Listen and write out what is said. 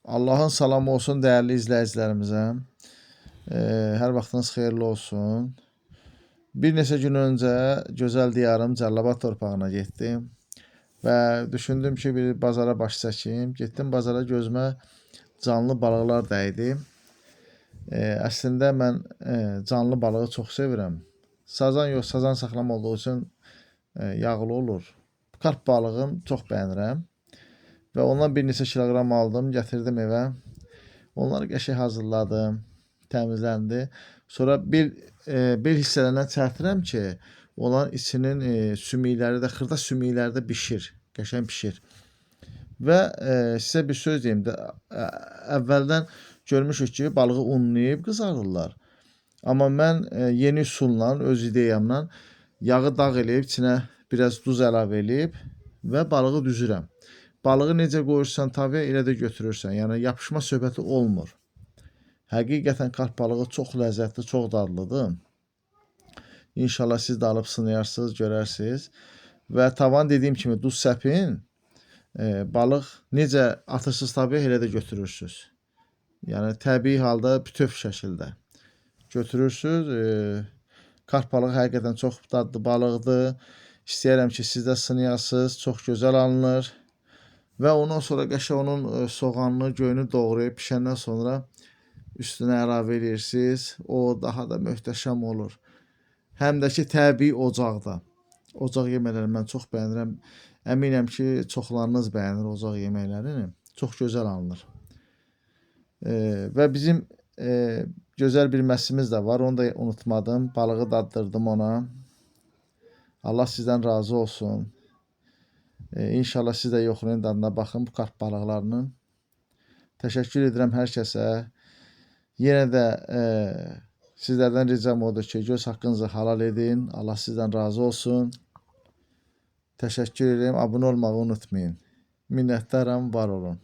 Allahın salamı olsun değerli izləyicilərimizə. Hər vaxtınız xeyirli olsun. Bir neçə gün öncə gözəl diyarım Cəlilabad torpağına getdim və düşündüm ki, bir bazara baş çəkim. Getdim bazara, gözümə canlı balıqlar dəydi. Əslində mən canlı balığı çox sevirəm. Sazan yox, sazan saxlam olduğu üçün yağlı olur. Karp balığını çox bəyənirəm və ondan bir neçə kiloqram aldım, gətirdim evə. Onları qəşəng hazırladım, təmizləndi. Sonra bir hissələrindən çərtirəm ki, onların içinin sümükləri də, xırda sümükləri də bişir, qəşəng bişir. Və sizə bir söz deyim də, əvvəldən görmüşük ki, balığı unlayıb qızarırlar. Amma mən yeni üsulla, öz ideyamla yağı dağ eləyib, içinə biraz duz əlavə eləyib və balığı düzürəm. Balığı necə qoyursan tavaya, elə də götürürsən. Yəni yapışma söhbəti olmur. Həqiqətən karp balığı çox ləzzətli, çox dadlıdır. İnşallah siz də alıb sınayarsınız, görərsiniz. Və tavan dediyim kimi duz səpin. Balıq necə atırsınız tavaya, elə də götürürsünüz. Yəni təbii halda bütöv şəkildə götürürsünüz. Karp balığı həqiqətən çox dadlı balıqdır. İstəyirəm ki, siz də sınayasınız. Çox gözəl alınır. Və ondan sonra qəşəng onun soğanını, göyünü doğrayıb bişəndən sonra üstünə əlavə edirsiniz. O daha da möhtəşəm olur. Həm də ki, təbii ocaqda. Ocaq yeməklərini mən çox bəyənirəm. Əminəm ki, çoxlarınız bəyənir ocaq yeməklərini. Çox gözəl alınır. Və bizim gözəl bir məsimiz də var. Onu da unutmadım. Balığı daddırdım ona. Allah sizdən razı olsun. İnşallah siz də yoxlayın, dadına baxın bu karp balıqlarının. Təşəkkür edirəm hər kəsə. Yenə də sizlərdən ricam odur ki, göz haqqınızı halal edin. Allah sizdən razı olsun. Təşəkkür edirəm. Abunə olmağı unutmayın. Minnətdaram, var olun.